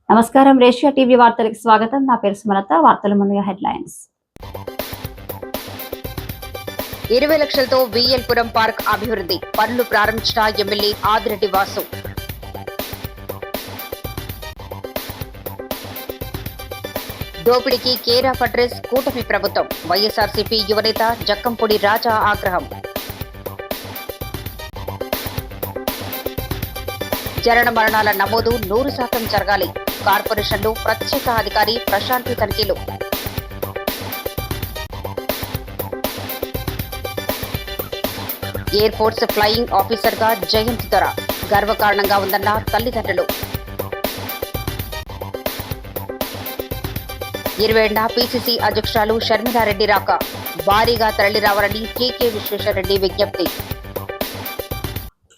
నమస్కారం. రేషియా టీవీ వార్తలకు స్వాగతం. నా పేరు సుమలత. వార్తల ముందుగా హెడ్లైన్స్. 20 లక్షలతో వీఎల్పురం పార్క్ అభివృద్ధి పనులు ప్రారంభించిన ఎమ్మెల్యే ఆదిరెడ్డి వాసు. దోపిడీకి కేర్ ఆఫ్ అడ్రస్ కూటమి ప్రభుత్వం. వైఎస్ఆర్సీపీ యువనేత జక్కంపూడి రాజా ఆగ్రహం. జనన మరణాల నమోదు 100% జరగాలి. కార్పొరేషన్లో ప్రత్యేక అధికారి ప్రశాంతి తనిఖీలు. ఎయిర్ ఫోర్స్ ఫ్లయింగ్ ఆఫీసర్ గా జయంతి దొర గర్వకారణంగా ఉందన్న తల్లిదండ్రులు. 27న పీసీసీ అధ్యక్షురాలు షర్మిలారెడ్డి రాక భారీగా తరలి రావాలని టీకే విశ్వేశ్వరరెడ్డి విజ్ఞప్తి.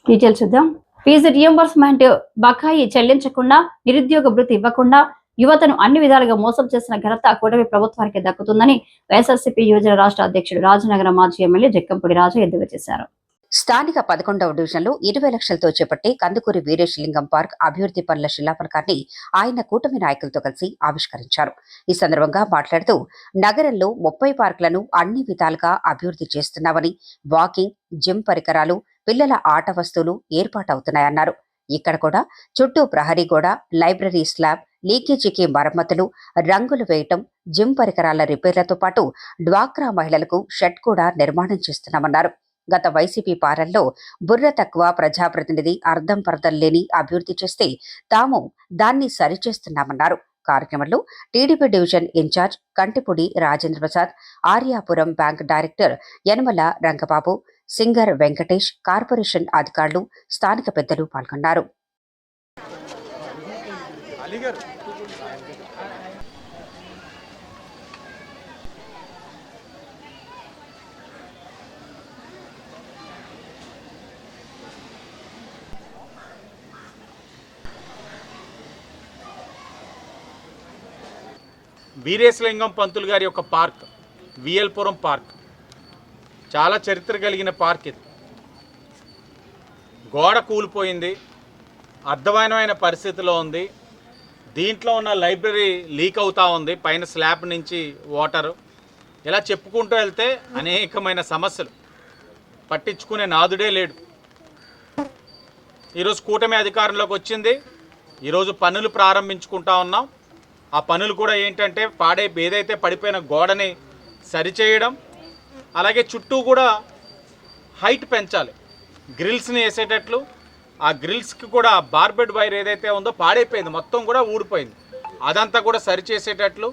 డీటెయిల్స్ చూద్దాం. ఫీజు రియంబర్స్మెంట్ బకాయి చెల్లించకుండా, నిరుద్యోగ భృతి ఇవ్వకుండా యువతను అన్ని విధాలుగా మోసం చేసిన ఘనత కూటమి ప్రభుత్వానికి దక్కుతుందని వైఎస్ఆర్సీపీ యువజన రాష్ట్ర అధ్యక్షుడు రాజనగరం మాజీ ఎమ్మెల్యే జక్కంపూడి రాజా ఎద్దేవా చేశారు. స్థానిక 11వ డివిజన్లో 20 లక్షలతో చేపట్టి కందుకూరి వీరేశలింగం పార్క్ అభివృద్ధి పనుల శిలాఫలకాన్ని ఆయన కూటమి నాయకులతో కలిసి ఆవిష్కరించారు. ఈ సందర్భంగా మాట్లాడుతూ నగరంలో 30 పార్కులను అన్ని విధాలుగా అభివృద్ధి చేస్తున్నామని, వాకింగ్, జిమ్ పరికరాలు, పిల్లల ఆట వస్తువులు ఏర్పాటవుతున్నాయన్నారు. ఇక్కడ కూడా చుట్టూ ప్రహరీ గోడ, లైబ్రరీ స్లాబ్, లీకేజీకి మరమ్మతులు, రంగులు వేయటం, జిమ్ పరికరాల రిపేర్లతో పాటు డ్వాక్రా మహిళలకు షెడ్ కూడా నిర్మాణం చేస్తున్నామన్నారు. గత వైసీపీ పాలనలో బుర్ర తక్కువ ప్రజాప్రతినిధి అర్థం పర్థం లేని అభివృద్ధి చేస్తే తాము దాన్ని సరిచేస్తున్నామన్నారు. కార్యక్రమంలో TDP division incharge Kantipudi Rajendra Prasad, Aryapuram bank director Yanamala Rangababu, singer Venkatesh, corporation అధికారులు, స్థానిక పెద్దలు పాల్గొన్నారు. వీరేశలింగం పంతులు గారి యొక్క పార్క్, వీఎల్పురం పార్క్, చాలా చరిత్ర కలిగిన పార్క్. ఇది గోడ కూలిపోయింది, అర్థమైన పరిస్థితిలో ఉంది. దీంట్లో ఉన్న లైబ్రరీ లీక్ అవుతూ ఉంది, పైన స్లాబ్ నుంచి వాటరు. ఇలా చెప్పుకుంటూ వెళ్తే అనేకమైన సమస్యలు, పట్టించుకునే నాదుడే లేడు. ఈరోజు కూటమి అధికారంలోకి వచ్చింది. ఈరోజు పనులు ప్రారంభించుకుంటా ఉన్నాం. ఆ పనులు కూడా ఏంటంటే ఏదైతే పడిపోయిన గోడని సరిచేయడం, అలాగే చుట్టూ కూడా హైట్ పెంచాలి, గ్రిల్స్ని వేసేటట్లు. ఆ గ్రిల్స్కి కూడా బార్బెడ్ వైర్ ఏదైతే ఉందో పాడైపోయింది, మొత్తం కూడా ఊడిపోయింది, అదంతా కూడా సరిచేసేటట్లు.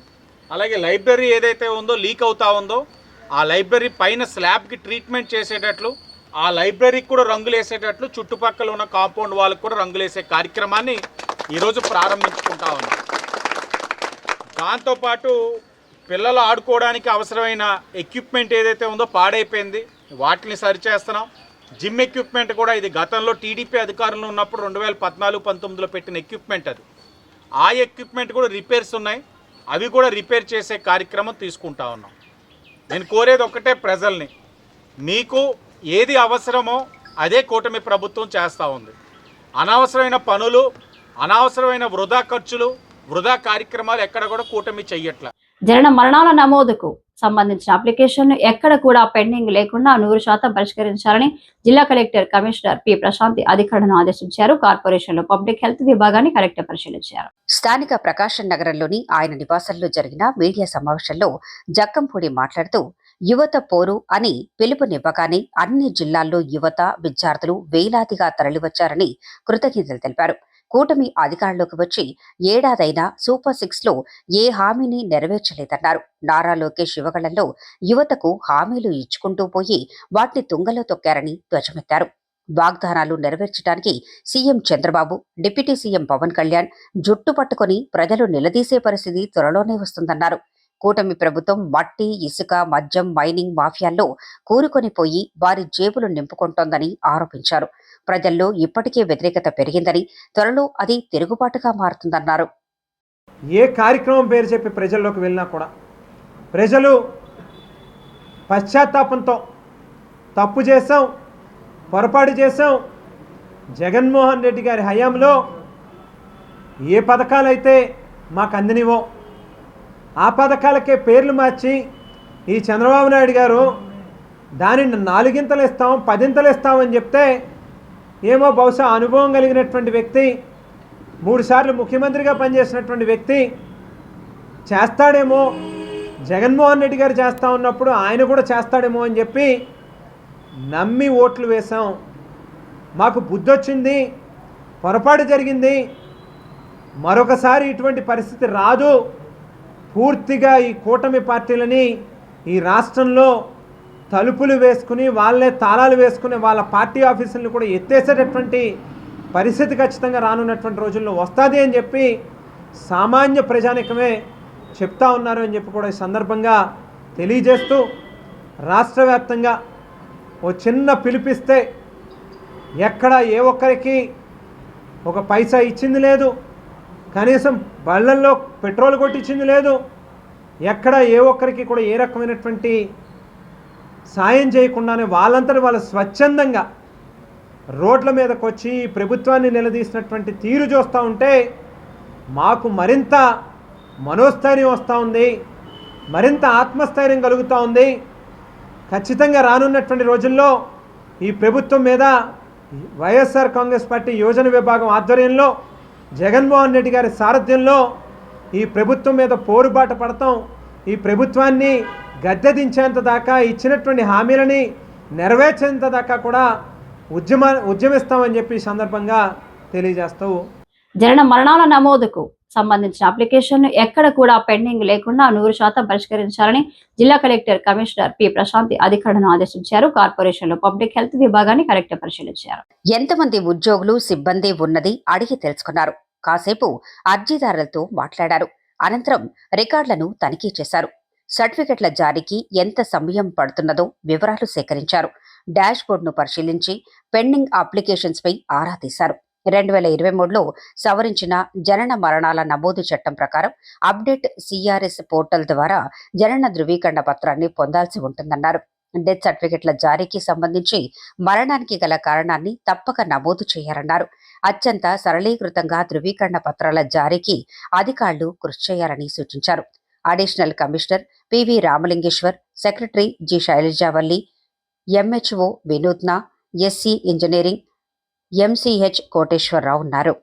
అలాగే లైబ్రరీ ఏదైతే ఉందో లీక్ అవుతా ఉందో ఆ లైబ్రరీ పైన స్లాబ్కి ట్రీట్మెంట్ చేసేటట్లు, ఆ లైబ్రరీకి కూడా రంగులు వేసేటట్లు, చుట్టుపక్కల ఉన్న కాంపౌండ్ వాళ్ళకి కూడా రంగులు వేసే కార్యక్రమాన్ని ఈరోజు ప్రారంభించుకుంటా ఉన్నాం. దాంతోపాటు పిల్లలు ఆడుకోవడానికి అవసరమైన ఎక్విప్మెంట్ ఏదైతే ఉందో పాడైపోయింది, వాటిని సరిచేస్తున్నాం. జిమ్ ఎక్విప్మెంట్ కూడా ఇది గతంలో టీడీపీ అధికారంలో ఉన్నప్పుడు 2014-19లో పెట్టిన ఎక్విప్మెంట్ అది. ఆ ఎక్విప్మెంట్ కూడా రిపేర్స్ ఉన్నాయి, అవి కూడా రిపేర్ చేసే కార్యక్రమం తీసుకుంటా ఉన్నాం. నేను కోరేది ఒకటే, ప్రజల్ని, మీకు ఏది అవసరమో అదే కూటమి ప్రభుత్వం చేస్తూ ఉంది. అనవసరమైన పనులు, అనవసరమైన వృధా ఖర్చులు, వృధా కార్యక్రమాలు ఎక్కడ కూడా కూటమి చెయ్యట్ల. జనన మరణాల నమోదుకు సంబంధించిన అప్లికేషన్ ఎక్కడ కూడా పెండింగ్ లేకుండా 100% పరిష్కరించాలని జిల్లా కలెక్టర్ కమిషనర్ పి ప్రశాంతి అధికారులను ఆదేశించారు. కార్పొరేషన్లో పబ్లిక్ హెల్త్ విభాగాన్ని కలెక్టర్ పరిశీలించారు. స్థానిక ప్రకాశం నగరంలోని ఆయన నివాసంలో జరిగిన మీడియా సమావేశంలో జక్కంపూడి మాట్లాడుతూ యువత పోరు అని పిలుపునివ్వగానే అన్ని జిల్లాల్లో యువత, విద్యార్థులు వేలాదిగా తరలివచ్చారని కృతజ్ఞతలు తెలిపారు. కూటమి అధికారంలోకి వచ్చి ఏడాదైనా సూపర్ 6లో ఏ హామీని నెరవేర్చలేదన్నారు. నారా లోకేష్ యువగళంలో యువతకు హామీలు ఇచ్చుకుంటూ పోయి వాటిని తుంగలో తొక్కారని ధ్వజమెత్తారు. వాగ్దానాలు నెరవేర్చడానికి CM Chandrababu, deputy CM Pawan Kalyan జుట్టు పట్టుకుని ప్రజలు నిలదీసే పరిస్థితి త్వరలోనే వస్తుందన్నారు. కూటమి ప్రభుత్వం మట్టి, ఇసుక, మద్యం, మైనింగ్ మాఫియాల్లో కూరుకొని పోయి వారి జేబులు నింపుకుంటోందని ఆరోపించారు. ప్రజల్లో ఇప్పటికే వ్యతిరేకత పెరిగిందని, త్వరలో అది తిరుగుబాటుగా మారుతుందన్నారు. ఏ కార్యక్రమం పేరు చెప్పి ప్రజల్లోకి వెళ్ళినా కూడా ప్రజలు పశ్చాత్తాపంతో తప్పు చేశాం, పొరపాటు చేశాం, జగన్మోహన్ రెడ్డి గారి హయాంలో ఏ పథకాలైతే మాకు అందినవో ఆ పథకాలకే పేర్లు మార్చి ఈ చంద్రబాబు నాయుడు గారు దానిని 4 ఇస్తాం 10 ఇస్తామని చెప్తే ఏమో బహుశా అనుభవం కలిగినటువంటి వ్యక్తి 3 సార్లు ముఖ్యమంత్రిగా పనిచేసినటువంటి వ్యక్తి చేస్తాడేమో, జగన్మోహన్ రెడ్డి గారు చేస్తూ ఉన్నప్పుడు ఆయన కూడా చేస్తాడేమో అని చెప్పి నమ్మి ఓట్లు వేశాం. మాకు బుద్ధి వచ్చింది, పొరపాటు జరిగింది, మరొకసారి ఇటువంటి పరిస్థితి రాదు, పూర్తిగా ఈ కూటమి పార్టీలని ఈ రాష్ట్రంలో తలుపులు వేసుకుని వాళ్ళే తాళాలు వేసుకుని వాళ్ళ పార్టీ ఆఫీసులను కూడా ఎత్తేసేటటువంటి పరిస్థితి ఖచ్చితంగా రానున్నటువంటి రోజుల్లో వస్తుంది అని చెప్పి సామాన్య ప్రజానికమే చెప్తా ఉన్నారు అని చెప్పి కూడా ఈ సందర్భంగా తెలియజేస్తూ, రాష్ట్ర వ్యాప్తంగా ఓ చిన్న పిలిపిస్తే ఎక్కడ ఏ ఒక్కరికి ఒక పైసా ఇచ్చింది లేదు, కనీసం బళ్ళల్లో పెట్రోల్ కొట్టించింది లేదు, ఎక్కడ ఏ ఒక్కరికి కూడా ఏ రకమైనటువంటి సాయం చేయకుండానే వాళ్ళంతటి వాళ్ళు స్వచ్ఛందంగా రోడ్ల మీదకి వచ్చి ప్రభుత్వాన్ని నిలదీసినటువంటి తీరు చూస్తూ ఉంటే మాకు మరింత మనోస్థైర్యం వస్తూ ఉంది, మరింత ఆత్మస్థైర్యం కలుగుతూ ఉంది. ఖచ్చితంగా రానున్నటువంటి రోజుల్లో ఈ ప్రభుత్వం మీద వైఎస్ఆర్ కాంగ్రెస్ పార్టీ యోజన విభాగం ఆధ్వర్యంలో జగన్మోహన్ రెడ్డి గారి సారథ్యంలో ఈ ప్రభుత్వం మీద పోరుబాట పడతాం. ఈ ప్రభుత్వాన్ని గద్దె దించేంత దాకా, ఇచ్చినటువంటి హామీలని నెరవేర్చేంత దాకా కూడా ఉద్యమిస్తామని చెప్పి సందర్భంగా తెలియజేస్తూ, జనన మరణాల నమోదుకు సంబంధించిన అప్లికేషన్ను ఎక్కడ కూడా పెండింగ్ లేకుండా 100% పరిష్కరించాలని జిల్లా కలెక్టర్ కమిషనర్ పి ప్రశాంతి అధికారులను ఆదేశించారు. కార్పొరేషన్లో పబ్లిక్ హెల్త్ విభాగాన్ని కలెక్టర్ పరిశీలించారు. ఎంతమంది ఉద్యోగులు సిబ్బంది ఉన్నది అడిగి తెలుసుకున్నారు. కాసేపు అర్జీదారులతో మాట్లాడారు. అనంతరం రికార్డులను తనిఖీ చేశారు. సర్టిఫికెట్ల జారీకి ఎంత సమయం పడుతున్నదో వివరాలు సేకరించారు. డాష్ బోర్డును పరిశీలించి పెండింగ్ అప్లికేషన్స్ పై ఆరా తీశారు. 2023లో సవరించిన జనన మరణాల నమోదు చట్టం ప్రకారం అప్డేట్ సిఆర్ఎస్ పోర్టల్ ద్వారా జనన ధృవీకరణ పత్రాన్ని పొందాల్సి ఉంటుందన్నారు. డెత్ సర్టిఫికెట్ల జారీకి సంబంధించి మరణానికి గల కారణాన్ని తప్పక నమోదు చేయాలన్నారు. అత్యంత సరళీకృతంగా ధృవీకరణ పత్రాల జారీకి అధికారులు కృషి చేయాలని సూచించారు. Additional commissioner PV Ramalingeswar, secretary G Sailajavalli, MHO వినూత్న, ఎస్సీ ఇంజనీరింగ్ ఎంసీహెచ్ కోటేశ్వరరావు ఉన్నారు.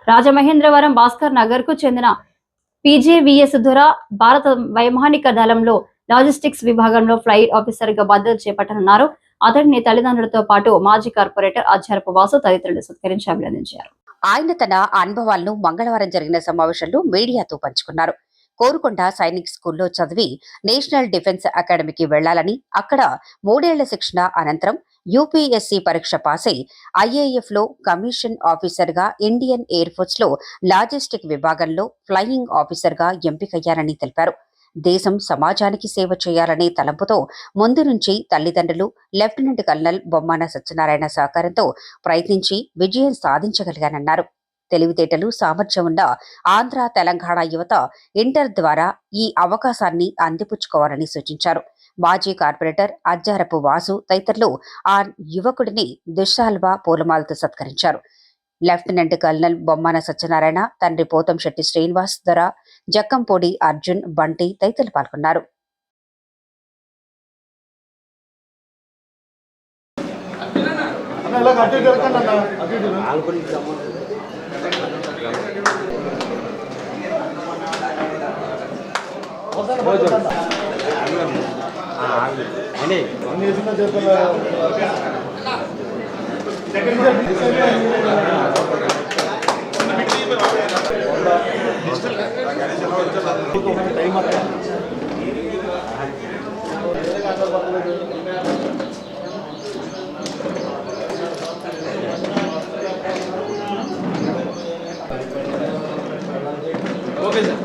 రాజమహేంద్రవరం భాస్కర్ నగర్ కు చెందిన పీజేవీఎస్ ధుర భారత వైమానిక దళంలో లాజిస్టిక్స్ విభాగంలో ఫ్లైట్ ఆఫీసర్ గా బాధ్యతలు చేపట్టనున్నారు. అతడిని తల్లిదండ్రులతో పాటు మాజీ కార్పొరేటర్ ఆచారపు వాసు తదితరులు సత్కరించి అభినందించారు. ఆయన తన అనుభవాలను మంగళవారం జరిగిన సమావేశంలో మీడియాతో పంచుకున్నారు. కోరుకొండ సైనిక్ స్కూల్లో చదివి నేషనల్ డిఫెన్స్ అకాడమీకి వెళ్లాలని, అక్కడ 3 ఏళ్ల శిక్షణ అనంతరం యూపీఎస్సీ పరీక్ష పాసై ఐఏఎఫ్ లో కమిషన్ ఆఫీసర్ గా ఇండియన్ ఎయిర్ ఫోర్స్ లో లాజిస్టిక్ విభాగంలో ఫ్లయింగ్ ఆఫీసర్ గా ఎంపికయ్యారని తెలిపారు. దేశం సమాజానికి సేవ చేయాలనే తలంపుతో ముందు నుంచి తల్లిదండ్రులు లెఫ్టినెంట్ కల్నల్ బొమ్మాన సత్యనారాయణ సహకారంతో ప్రయత్నించి విజయం సాధించగలిగానన్నారు. తెలివితేటలు, సామర్థ్యం ఉన్న ఆంధ్ర, తెలంగాణ యువత ఇంటర్ ద్వారా ఈ అవకాశాన్ని అందిపుచ్చుకోవాలని సూచించారు. మాజీ కార్పొరేటర్ అజ్జారపు వాసు తదితరులు ఆ యువకుడిని దుశ్శాల్వా పూలమాలతో సత్కరించారు. లెఫ్టినెంట్ కల్నల్ బొమ్మాన సత్యనారాయణ, తండ్రి పోతంశెట్టి శ్రీనివాస్ ధర, జక్కంపూడి అర్జున్, బంటి తదితరులు పాల్గొన్నారు. Okay sir.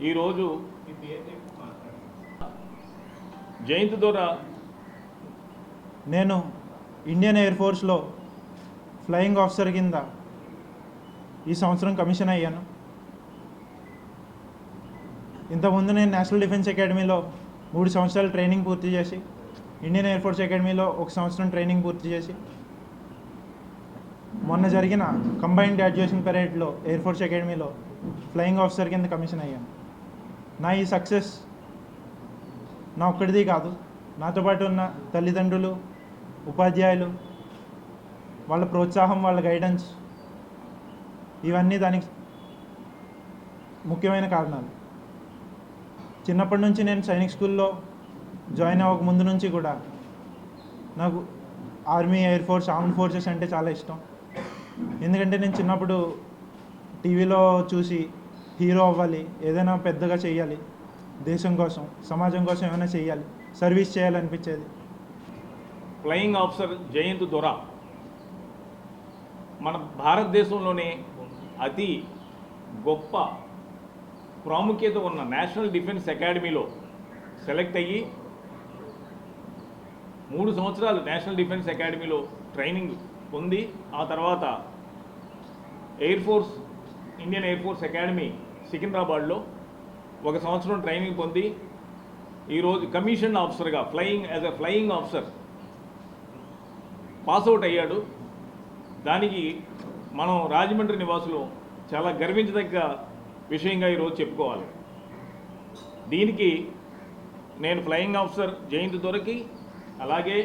ఈరోజు జయంతి ద్వారా నేను ఇండియన్ ఎయిర్ ఫోర్స్లో ఫ్లయింగ్ ఆఫీసర్ కింద ఈ సంవత్సరం కమిషన్ అయ్యాను. ఇంతకుముందు నేను నేషనల్ డిఫెన్స్ అకాడమీలో 3 సంవత్సరాలు ట్రైనింగ్ పూర్తి చేసి, ఇండియన్ ఎయిర్ ఫోర్స్ అకాడమీలో 1 సంవత్సరం ట్రైనింగ్ పూర్తి చేసి, మొన్న జరిగిన కంబైన్డ్ గ్రాడ్యుయేషన్ పరేడ్లో ఎయిర్ ఫోర్స్ అకాడమీలో ఫ్లయింగ్ ఆఫీసర్ కింద కమిషన్ అయ్యాను. నా ఈ సక్సెస్ నా ఒక్కడిది కాదు, నాతో పాటు ఉన్న తల్లిదండ్రులు, ఉపాధ్యాయులు, వాళ్ళ ప్రోత్సాహం, వాళ్ళ గైడెన్స్, ఇవన్నీ దానికి ముఖ్యమైన కారణాలు. చిన్నప్పటి నుంచి నేను సైనిక్ స్కూల్లో జాయిన్ అవ్వక ముందు నుంచి కూడా నాకు army, air force, armed forces అంటే చాలా ఇష్టం. ఎందుకంటే నేను చిన్నప్పుడు టీవీలో చూసి హీరో అవ్వాలి, ఏదైనా పెద్దగా చేయాలి, దేశం కోసం, సమాజం కోసం ఏమైనా చేయాలి, సర్వీస్ చేయాలనిపించేది. ఫ్లయింగ్ ఆఫీసర్ జయంత్ దొర మన భారతదేశంలోనే అతి గొప్ప ప్రాముఖ్యత ఉన్న నేషనల్ డిఫెన్స్ అకాడమీలో సెలెక్ట్ అయ్యి 3 సంవత్సరాలు నేషనల్ డిఫెన్స్ అకాడమీలో ట్రైనింగ్ పొంది, ఆ తర్వాత air force, Indian air force academy సికింద్రాబాద్లో 1 సంవత్సరం ట్రైనింగ్ పొంది ఈరోజు కమిషన్ ఆఫీసర్గా as a flying officer pass out అయ్యాడు. దానికి మనం రాజమండ్రి నివాసులు చాలా గర్వించదగ్గ విషయంగా ఈరోజు చెప్పుకోవాలి. దీనికి నేను ఫ్లయింగ్ ఆఫీసర్ జయంత్ దొరకి, అలాగే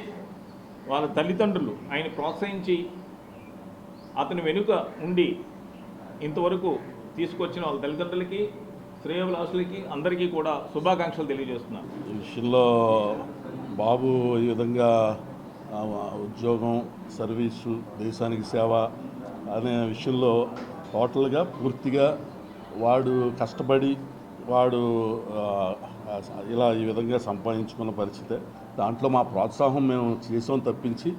వాళ్ళ తల్లిదండ్రులు ఆయన ప్రోత్సహించి అతని వెనుక ఉండి ఇంతవరకు తీసుకొచ్చిన వాళ్ళ తల్లిదండ్రులకి, శ్రేయోభిలాషులకి అందరికీ కూడా శుభాకాంక్షలు తెలియజేస్తున్నాను. ఈ విషయంలో బాబు ఈ విధంగా ఉద్యోగం, సర్వీసు, దేశానికి సేవ అనే విషయంలో టోటల్గా పూర్తిగా వాడు కష్టపడి వాడు ఇలా ఈ విధంగా సంపాదించుకున్న పరిస్థితే. దాంట్లో మా ప్రోత్సాహం మేము చేసాం తప్పించి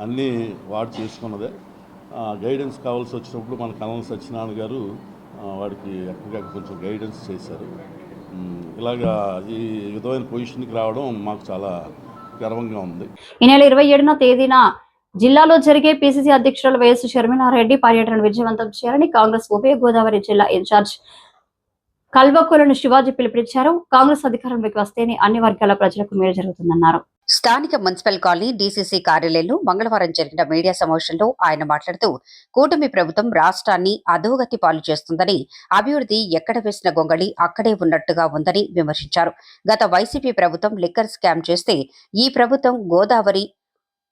అన్నీ వాడు చేసుకున్నదే. గైడెన్స్ కావాల్సి వచ్చినప్పుడు మన కల్నల్ సత్యనారాయణ గారు వాడికి ఎక్కడికక్కడ కొంచెం గైడెన్స్ చేశారు. ఇలాగా ఈ విధమైన పొజిషన్కి రావడం మాకు చాలా గర్వంగా ఉంది. ఈ నెల 27వ తేదీన జిల్లాలో జరిగే పిసిసి అధ్యక్షురాలు వైఎస్ షర్మిలారెడ్డి పర్యటన విజయవంతం చేయాలని కాంగ్రెస్ ఉభయ గోదావరి జిల్లా ఇన్ఛార్జ్ కల్వకులను శివాజీ పిలుపునిచ్చారు. కాంగ్రెస్ అధికారంలోకి వస్తేనే అన్ని వర్గాల ప్రజలకు మేలు జరుగుతుందన్నారు. స్థానిక మున్సిపల్ కాలనీ డీసీసీ కార్యాలయంలో మంగళవారం జరిగిన మీడియా సమావేశంలో ఆయన మాట్లాడుతూ, కూటమి ప్రభుత్వం రాష్ట్రాన్ని అధోగతి పాలు చేస్తుందని, అభివృద్ధి ఎక్కడ వేసిన గొంగళి అక్కడే ఉన్నట్టుగా ఉందని విమర్శించారు. గత వైసీపీ ప్రభుత్వం లిక్కర్ స్కామ్ చేస్తే ఈ ప్రభుత్వం గోదావరి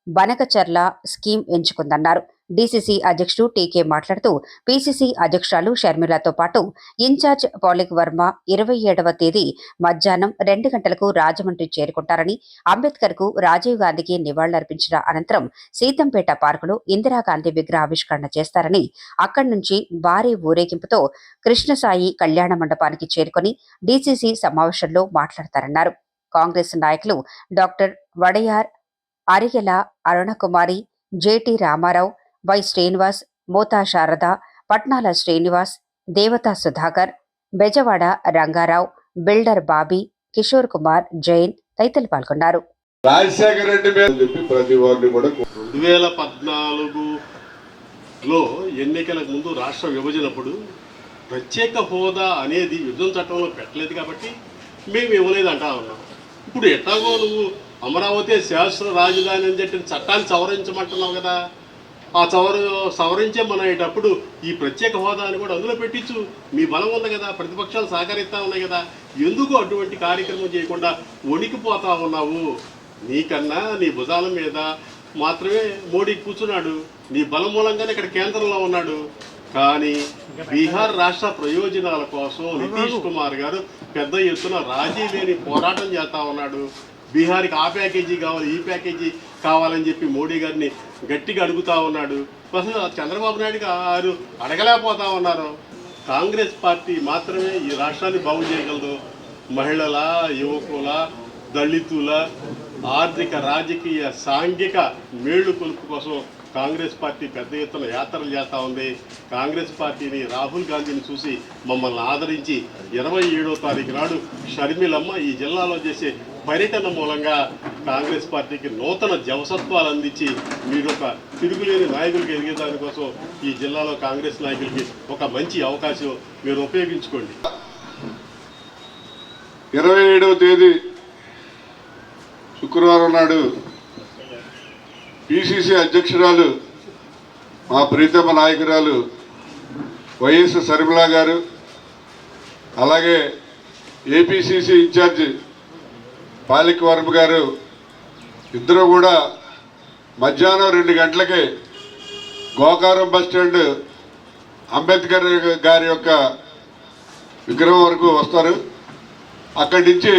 బనకచర్ల స్కీమ్ ఎంచుకుందన్నారు. డీసీసీ అధ్యక్షుడు టీకే మాట్లాడుతూ, పీసీసీ అధ్యక్షురాలు షర్మిలతో పాటు ఇన్ఛార్జ్ పౌలిక్ వర్మ 27వ తేదీ మధ్యాహ్నం 2 గంటలకు రాజమండ్రి చేరుకుంటారని, అంబేద్కర్కు, రాజీవ్ గాంధీకి నివాళులర్పించిన అనంతరం సీతంపేట పార్కులో ఇందిరాగాంధీ విగ్రహావిష్కరణ చేస్తారని, అక్కడి నుంచి భారీ ఊరేగింపుతో కృష్ణసాయి కళ్యాణ మండపానికి చేరుకుని డీసీసీ సమావేశంలో మాట్లాడతారన్నారు. కాంగ్రెస్ నాయకులు doctor Wadiyar, Arigela Arunakumari, JT Ramarao, Y Srinivas, Mota Sharada, Patnala Srinivas, Devata Sudhakar, Bezawada Rangarao, builder Bobby, Kishore Kumar, Jain తదితరులు పాల్గొన్నారు. రాజశేఖర రెడ్డి చెప్పి ప్రతి వారిని కూడా 2014లో ఎన్నికలకు ముందు రాష్ట్ర విభజనప్పుడు ప్రత్యేక హోదా అనేది యుద్ధం చట్టంలో పెట్టలేదు కాబట్టి మేము ఇవ్వలేదు అంటా ఉన్నాం. ఇప్పుడు ఎట్లాగో నువ్వు అమరావతి శాస్త్ర రాజధాని అని చెప్పి చట్టాన్ని సవరించమంటున్నావు కదా, ఆ సవరించమనేటప్పుడు ఈ ప్రత్యేక హోదాని కూడా అందులో పెట్టించు. మీ బలం ఉంది కదా, ప్రతిపక్షాలు సహకరిస్తూ ఉన్నాయి కదా, ఎందుకు అటువంటి కార్యక్రమం చేయకుండా వణికిపోతా ఉన్నావు? నీకన్నా నీ భుజాల మీద మాత్రమే మోడీ కూర్చున్నాడు, నీ బలం మూలంగానే ఇక్కడ కేంద్రంలో ఉన్నాడు. కానీ బీహార్ రాష్ట్ర ప్రయోజనాల కోసం నితీష్ కుమార్ గారు పెద్ద ఎత్తున రాజీ లేని పోరాటం చేస్తూ ఉన్నాడు. బీహార్కి ఆ ప్యాకేజీ కావాలి, ఈ ప్యాకేజీ కావాలని చెప్పి మోడీ గారిని గట్టిగా అడుగుతూ ఉన్నాడు. అసలు చంద్రబాబు నాయుడు గారు అడగలేకపోతా ఉన్నారు. కాంగ్రెస్ పార్టీ మాత్రమే ఈ రాష్ట్రాన్ని బాగు చేయగలదు. మహిళల, యువకుల, దళితుల ఆర్థిక, రాజకీయ, సాంఘిక మేళ్లు కొలుపు కోసం కాంగ్రెస్ పార్టీ పెద్ద ఎత్తున యాత్రలు చేస్తూ ఉంది. కాంగ్రెస్ పార్టీని, రాహుల్ గాంధీని చూసి మమ్మల్ని ఆదరించి 27వ తారీఖు నాడు షర్మిలమ్మ ఈ జిల్లాలో చేసే పర్యటన మూలంగా కాంగ్రెస్ పార్టీకి నూతన జవసత్వాలు అందించి మీరు ఒక తిరుగులేని నాయకులకి ఎదిగేదానికోసం ఈ జిల్లాలో కాంగ్రెస్ నాయకులకి ఒక మంచి అవకాశం మీరు ఉపయోగించుకోండి. 27వ తేదీ శుక్రవారం నాడు పిసిసి అధ్యక్షురాలు మా ప్రీతమ నాయకురాలు వైఎస్ షర్మిల గారు, అలాగే ఏపీసీసీ ఇన్ఛార్జి పాలికవర్మ గారు ఇద్దరు కూడా మధ్యాహ్నం 2 గంటలకే గోకారం బస్టాండ్ అంబేద్కర్ గారి యొక్క విగ్రహం వరకు వస్తారు. అక్కడి నుంచి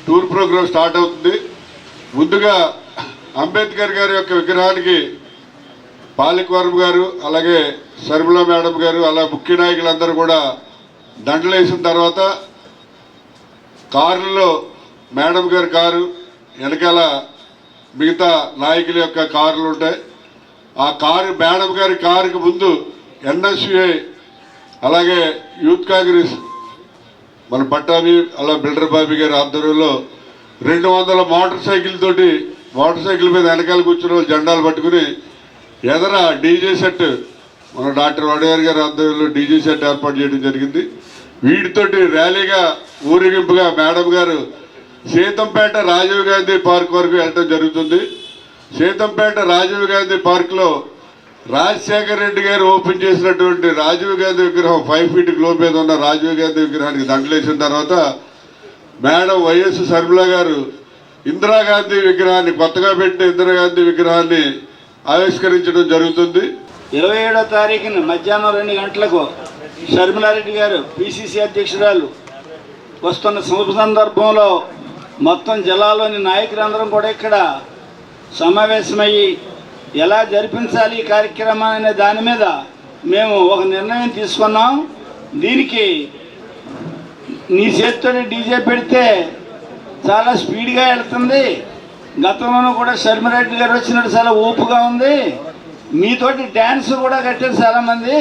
టూర్ ప్రోగ్రాం స్టార్ట్ అవుతుంది. ముందుగా అంబేద్కర్ గారి యొక్క విగ్రహానికి పాలికవర్మ గారు, అలాగే షర్మిల మేడం గారు, అలా ముఖ్య నాయకులందరూ కూడా దండలు వేసిన తర్వాత కారులో మేడం గారి కారు వెనకాల మిగతా నాయకుల యొక్క కార్లు ఉంటాయి. ఆ కారు మేడం గారి కారుకి ముందు ఎన్ఎస్యుఐ, అలాగే యూత్ కాంగ్రెస్ మన పట్టాభి, అలా బిల్డర్ బాబీ గారి ఆధ్వర్యంలో 200 మోటార్ సైకిల్ మీద వెనకాల కూర్చున్న వాళ్ళు జెండాలు పట్టుకుని ఎదర డీజే సెట్ మన డాక్టర్ వడేర్ గారి ఆధ్వర్యంలో డీజే సెట్ ఏర్పాటు చేయడం జరిగింది. వీటితోటి ర్యాలీగా ఊరేగింపుగా మేడం గారు సీతంపేట రాజీవ్ గాంధీ పార్క్ వరకు వెళ్ళడం జరుగుతుంది. సీతంపేట రాజీవ్ గాంధీ పార్క్లో రాజశేఖర రెడ్డి గారు ఓపెన్ చేసినటువంటి రాజీవ్ గాంధీ విగ్రహం 5 ఫీట్ గ్లో మీద ఉన్న రాజీవ్ గాంధీ విగ్రహానికి దండలేసిన తర్వాత మేడం వైఎస్ షర్మిల గారు ఇందిరాగాంధీ విగ్రహాన్ని, కొత్తగా పెట్టిన ఇందిరాగాంధీ విగ్రహాన్ని ఆవిష్కరించడం జరుగుతుంది. 27వ తారీఖున మధ్యాహ్నం 2 గంటలకు షర్మిలారెడ్డి గారు పిసిసి అధ్యక్షురాలు వస్తున్న శుభ సందర్భంలో మొత్తం జిల్లాలోని నాయకులందరం కూడా ఇక్కడ సమావేశమయ్యి ఎలా జరిపించాలి ఈ కార్యక్రమం అనే దాని మీద మేము ఒక నిర్ణయం తీసుకున్నాం. దీనికి నీ చేతితో డీజే పెడితే చాలా స్పీడ్గా వెళ్తుంది. గతంలోనూ కూడా షర్మిలారెడ్డి గారు వచ్చినట్టు చాలా ఊపుగా ఉంది. మీతోటి డ్యాన్స్ కూడా కట్టారు చాలామంది.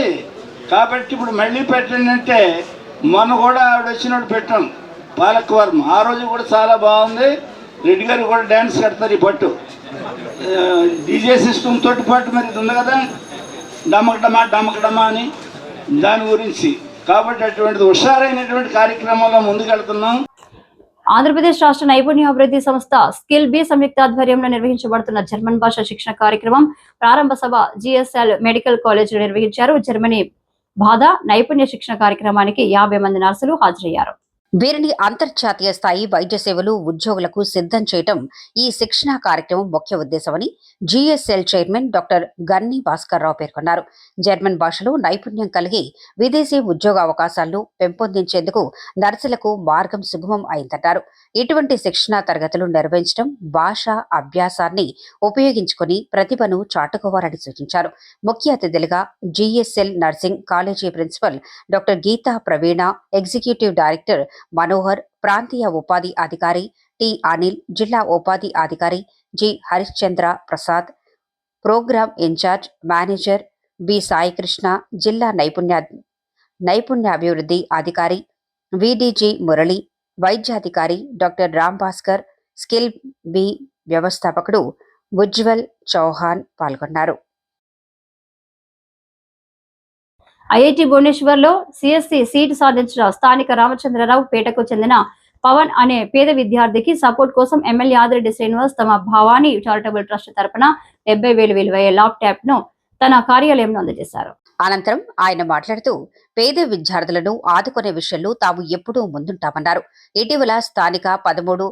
కాబట్టి ఇప్పుడు మళ్ళీ పెట్టండి అంటే మొన్న కూడా ఆవిడ వచ్చినట్టు పెట్టాం పాలకవర్మ. ఆ రోజు కూడా చాలా బాగుంది. రెడ్డి గారు కూడా డ్యాన్స్ కడతారు ఈ పట్టు డీజే సిస్టమ్ తోటి పాటు. మరి ఇది ఉంది కదా డమకడమా అని దాని గురించి. కాబట్టి అటువంటిది హుషారైనటువంటి కార్యక్రమంలో ముందుకెళ్తున్నాం. ఆంధ్రప్రదేశ్ రాష్ట్ర నైపుణ్యాభివృద్ధి సంస్థ స్కిల్ బి సంయుక్త ఆధ్వర్యంలో నిర్వహించబడుతున్న జర్మన్ భాష శిక్షణ కార్యక్రమం ప్రారంభ సభ జిఎస్ఎల్ మెడికల్ కాలేజీలో నిర్వహించారు. జర్మనీ బాధ నైపుణ్య శిక్షణ కార్యక్రమానికి 50 మంది నర్సులు హాజరయ్యారు. వీరిని అంతర్జాతీయ స్థాయి వైద్య సేవలు ఉద్యోగులకు సిద్ధం చేయడం ఈ శిక్షణా కార్యక్రమం ముఖ్య ఉద్దేశమని జిఎస్ఎల్ చైర్మన్ డాక్టర్ గన్ని భాస్కర్ రావు పేర్కొన్నారు. జర్మన్ భాషలో నైపుణ్యం కలిగి విదేశీ ఉద్యోగ అవకాశాలను పెంపొందించేందుకు నర్సులకు మార్గం సుగమం అయిందన్నారు. ఇటువంటి శిక్షణా తరగతులు నిర్వహించడం భాషా అభ్యాసాన్ని ఉపయోగించుకుని ప్రతిభను చాటుకోవాలని సూచించారు. ముఖ్య అతిథులుగా GSL nursing college principal doctor Geetha Praveena, executive director Manohar, ప్రాంతీయ ఉపాధి అధికారి టి అనిల్, జిల్లా ఉపాధి అధికారి G Harishchandra Prasad, programme incharge manager B Saikrishna, జిల్లా నైపుణ్యాభివృద్ధి అధికారి విడిజి మురళి, వైద్యాధికారి doctor Ram Bhaskar, skill B వ్యవస్థాపకుడు ఉజ్వల్ చౌహాన్ పాల్గొన్నారు. ఐఐటి భువనేశ్వర్ లో సిఎస్సి సీటు సాధించిన స్థానిక రామచంద్రరావు పేటకు చెందిన పవన్ అనే పేద విద్యార్థికి సపోర్ట్ కోసం ఎమ్మెల్యే ఆదిరెడ్డి శ్రీనివాస్ తమ భవానీ చారిటబుల్ ట్రస్ట్ తరపున 70,000 విలువయ్యే ల్యాప్టాప్ ను తన కార్యాలయంలో అందజేశారు. అనంతరం ఆయన మాట్లాడుతూ పేద విద్యార్థులను ఆదుకునే విషయంలో తాము ఎప్పుడూ ముందుంటామన్నారు. ఇటీవల స్థానిక 13,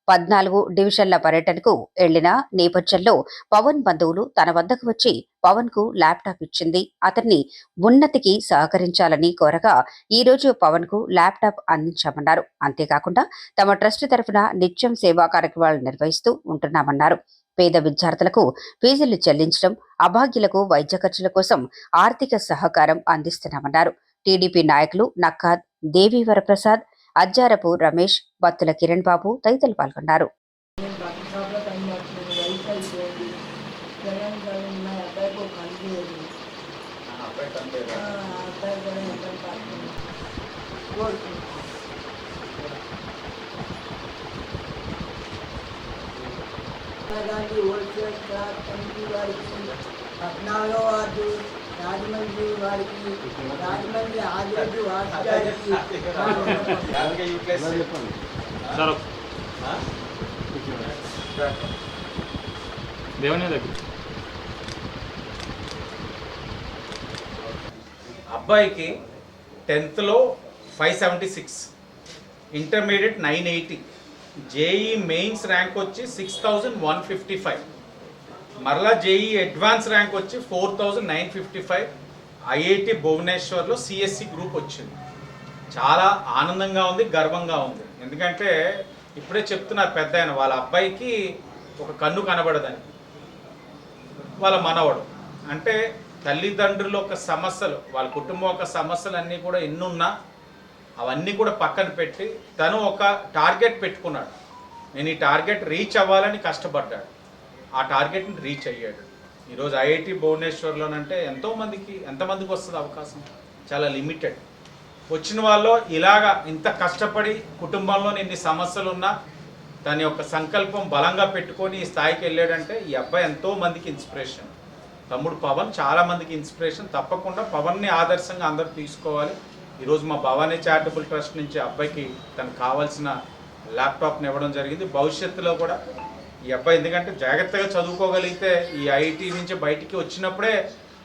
14 డివిజన్ల పర్యటనకు వెళ్లిన నేపథ్యంలో పవన్ బంధువులు తన వద్దకు వచ్చి పవన్ కు ల్యాప్టాప్ ఇచ్చింది. అతన్ని ఉన్నతికి సహకరించాలని కోరగా ఈ రోజు పవన్ కు ల్యాప్టాప్ అందించామన్నారు. అంతేకాకుండా తమ ట్రస్ట్ తరఫున నిత్యం సేవా కార్యక్రమాలు నిర్వహిస్తూ ఉంటున్నామన్నారు. పేద విద్యార్థులకు ఫీజులు చెల్లించడం, అభాగ్యులకు వైద్య ఖర్చుల కోసం ఆర్థిక సహకారం అందిస్తున్నామన్నారు. టీడీపీ నాయకులు నక్కా దేవీవరప్రసాద్, అజ్జారపు రమేష్, బత్తుల కిరణ్ బాబు తదితరులు పాల్గొన్నారు. పద్నాలుగో వార్డు రాజమండ్రి వారికి, రాజమండ్రి ఆదిరెడ్డి వార్డు గారికి అబ్బాయికి 10th లో 576, ఇంటర్మీడియట్ 980, జేఈ మెయిన్స్ ర్యాంక్ వచ్చి 6155, మరలా జేఈ అడ్వాన్స్ ర్యాంక్ వచ్చి 4955, ఐఐటి భువనేశ్వర్లో సిఎస్సి గ్రూప్ వచ్చింది. చాలా ఆనందంగా ఉంది, గర్వంగా ఉంది. ఎందుకంటే ఇప్పుడే చెప్తున్నారు పెద్ద ఆయన, వాళ్ళ అబ్బాయికి ఒక కన్ను కనబడదని, వాళ్ళ మనవడు. అంటే తల్లిదండ్రుల యొక్క సమస్యలు, వాళ్ళ కుటుంబం యొక్క సమస్యలు అన్నీ కూడా ఎన్నున్నా అవన్నీ కూడా పక్కన పెట్టి తను ఒక టార్గెట్ పెట్టుకున్నాడు. నేను ఈ టార్గెట్ రీచ్ అవ్వాలని కష్టపడ్డాడు. ఆ టార్గెట్ని రీచ్ అయ్యాడు. ఈరోజు ఐఐటి భువనేశ్వర్లోనంటే ఎంతమందికి వస్తుంది అవకాశం? చాలా లిమిటెడ్. వచ్చిన వాళ్ళు ఇలాగా ఇంత కష్టపడి కుటుంబంలో ఇన్ని సమస్యలు ఉన్నా తన యొక్క సంకల్పం బలంగా పెట్టుకొని ఈ స్థాయికి వెళ్ళాడంటే ఈ అబ్బాయి ఎంతోమందికి ఇన్స్పిరేషన్. తమ్ముడు పవన్ చాలామందికి ఇన్స్పిరేషన్. తప్పకుండా పవన్ని ఆదర్శంగా అందరూ తీసుకోవాలి. ఈరోజు మా భవానీ చారిటబుల్ ట్రస్ట్ నుంచి అబ్బాయికి తనకు కావాల్సిన ల్యాప్టాప్ని ఇవ్వడం జరిగింది. భవిష్యత్తులో కూడా ఈ అబ్బాయి ఎందుకంటే జాగ్రత్తగా చదువుకోగలిగితే ఈ ఐఐటి నుంచి బయటికి వచ్చినప్పుడే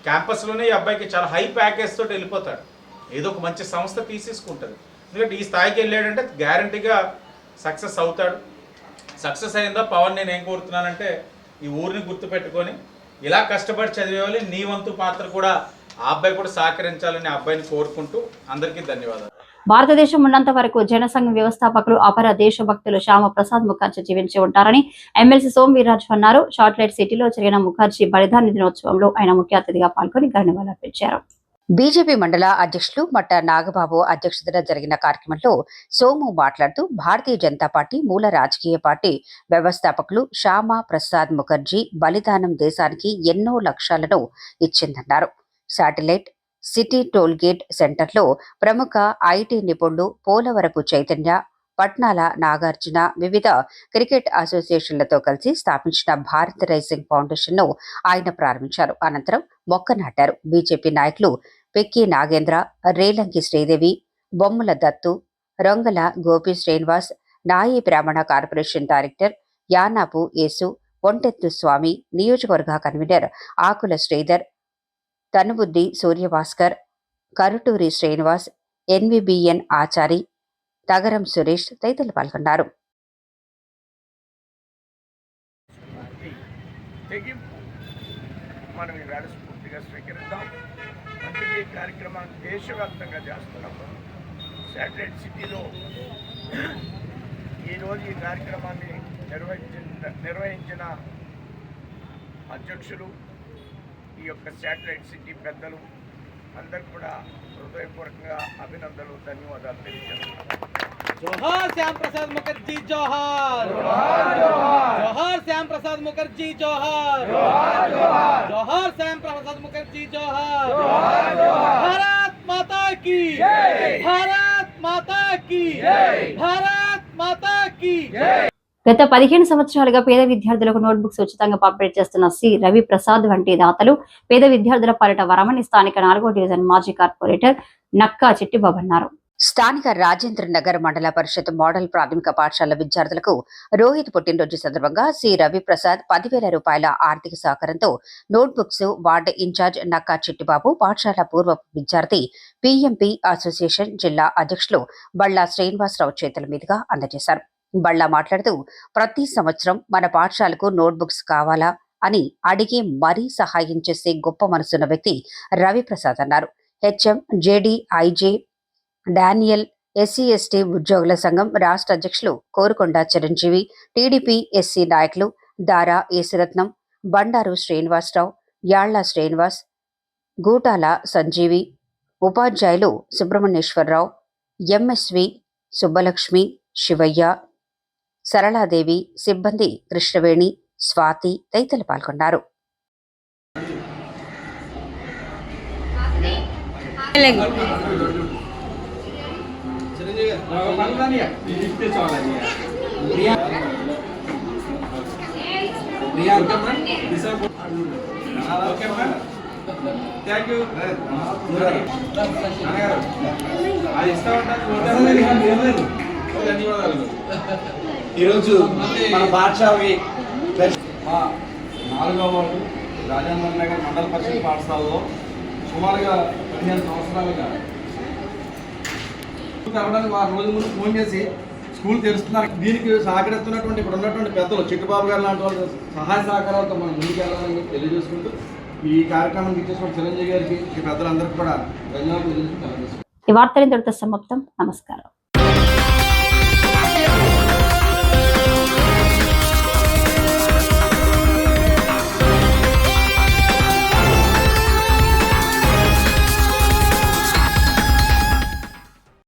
క్యాంపస్లోనే ఈ అబ్బాయికి చాలా హై ప్యాకేజ్ తోటి వెళ్ళిపోతాడు. ఏదో ఒక మంచి సంస్థ తీసేసుకుంటుంది. ఎందుకంటే ఈ స్థాయికి వెళ్ళాడంటే గ్యారంటీగా సక్సెస్ అవుతాడు. సక్సెస్ అయిందా పవన్ నేను ఏం కోరుతున్నానంటే ఈ ఊరిని గుర్తుపెట్టుకొని ఇలా కష్టపడి చదివేవాళ్ళు నీ వంతు పాత్ర కూడా ఆ అబ్బాయి కూడా సహకరించాలని అబ్బాయిని కోరుకుంటూ అందరికీ ధన్యవాదాలు. భారతదేశం ఉన్నంత వరకు జనసంఘం వ్యవస్థాపకులు అపర దేశభక్తులు శ్యామ ప్రసాద్ ముఖర్జీ జీవించి ఉంటారని ఎమ్మెల్సీ సోమ్ వీర్రాజు అన్నారు. షార్ట్లైట్ సిటీలో జరిగిన ముఖర్జీ బలిదాన దినోత్సవంలో ఆయన ముఖ్య అతిథిగా పాల్గొని ఘననివాళులర్పించారు. బీజేపీ మండల అధ్యక్షులు మట్ట నాగబాబు అధ్యక్షతన జరిగిన కార్యక్రమంలో సోము మాట్లాడుతూ భారతీయ జనతా పార్టీ మూల రాజకీయ పార్టీ వ్యవస్థాపకులు శ్యామ ప్రసాద్ ముఖర్జీ బలిదానం దేశానికి ఎన్నో లక్ష్యాలను ఇచ్చిందన్నారు. శాటిలైట్ సిటీ టోల్గేట్ సెంటర్లో ప్రముఖ ఐటీ నిపుణులు పోలవరపు చైతన్య, పట్నాల నాగార్జున వివిధ క్రికెట్ అసోసియేషన్లతో కలిసి స్థాపించిన భారత్ రైజింగ్ ఫౌండేషన్ ను ఆయన ప్రారంభించారు. అనంతరం మొక్క నాటారు. బీజేపీ నాయకులు పెక్కి నాగేంద్ర, రేలంకి శ్రీదేవి, బొమ్మల దత్తు, రొంగల గోపి శ్రీనివాస్, నాయి బ్రాహ్మణ కార్పొరేషన్ డైరెక్టర్ యానాపు యేసు, ఒంటెత్తు స్వామి, నియోజకవర్గ కన్వీనర్ ఆకుల శ్రీధర్, తనుబుద్ది సూర్యభాస్కర్, కరుటూరి శ్రీనివాస్, ఎన్విబిఎన్ ఆచారి, తగరం సురేష్ తదితరులు పాల్గొన్నారు. మనం ఈవేళ స్ఫూర్తిగా స్వీకరిద్దాం. అందుకే ఈ కార్యక్రమాన్ని దేశవ్యాప్తంగా చేస్తున్నాము. శాటిలైట్ సిటీలో ఈరోజు ఈ కార్యక్రమాన్ని నిర్వహించిన అధ్యక్షులు, ఈ యొక్క శాటిలైట్ సిటీ పెద్దలు అందరికి కూడా హృదయపూర్వకంగా అభినందనలు, ధన్యవాదాలు తెలియజేస్తున్నాను. जोहार श्याम प्रसाद मुखर्जी जोहार, जोहार श्याम प्रसाद मुखर्जी जोहार, जोहार श्याम प्रसाद मुखर्जी जोहार, भारत माता की जय, भारत माता की जय, भारत माता की जय. గత 15 సంవత్సరాలుగా పేద విద్యార్థులకు నోట్బుక్స్ ఉచితంగా పంపిణీ చేస్తున్న సి రవి ప్రసాద్ వంటి దాతలు పేద విద్యార్థుల పాలిట వరమని స్థానిక 4వ డివిజన్ మాజీ కార్పొరేటర్ నక్కా చిట్టిబాబు అన్నారు. స్థానిక రాజేంద్ర నగర్ మండల పరిషత్ మోడల్ ప్రాథమిక పాఠశాల విద్యార్థులకు రోహిత్ పుట్టినరోజు సందర్భంగా సి రవిప్రసాద్ 10,000 రూపాయల ఆర్థిక సహకారంతో notebooks ward incharge Nakka Chittibabu, పాఠశాల పూర్వ విద్యార్థి పిఎంపి అసోసియేషన్ జిల్లా అధ్యక్షులు బళ్ళా శ్రీనివాసరావు చేతుల మీదుగా అందజేశారు. బళ్ళా మాట్లాడుతూ, ప్రతి సంవత్సరం మన పాఠశాలకు నోట్బుక్స్ కావాలా అని అడిగి మరీ సహాయం చేసే గొప్ప మనసున్న వ్యక్తి రవిప్రసాద్ అన్నారు. HM JD IJ Daniel SC ST ఉద్యోగుల సంఘం రాష్ట్ర అధ్యక్షులు కోరుకొండ చిరంజీవి, టీడీపీ ఎస్సీ నాయకులు దారా యేసురత్నం, బండారు శ్రీనివాసరావు, యాళ్ల శ్రీనివాస్, గూటాల సంజీవి, ఉపాధ్యాయులు సుబ్రహ్మణ్యేశ్వరరావు, ఎంఎస్వి, సుబ్బలక్ష్మి, శివయ్య, సరళాదేవి, సిబ్బంది కృష్ణవేణి, స్వాతి తదితరులు పాల్గొన్నారు. ఈరోజు మన పాఠశాలకి 4వ వార్డు రాజేంద్ర నగర్ మండల పరిషత్ పాఠశాలలో సుమారుగా 15 సంవత్సరాలుగా రావడానికి 6 రోజుల ముందు ఫోన్ చేసి స్కూల్ తెరుస్తున్నారు. దీనికి సహకరిస్తున్నటువంటి ఇప్పుడు ఉన్నటువంటి పెద్దలు చిట్టుబాబు గారు లాంటి వాళ్ళ సహాయ సహకారాలతో మనం ముందుకెళ్ళాలని తెలియజేసుకుంటూ ఈ కార్యక్రమానికి ఇచ్చేసిన చిరంజీవి గారికి ఈ పెద్దలందరికీ కూడా ధన్యవాదాలు తెలియజేసుకుంటారు. ఈ వార్తలు ఇంతటితో సమాప్తం. నమస్కారం.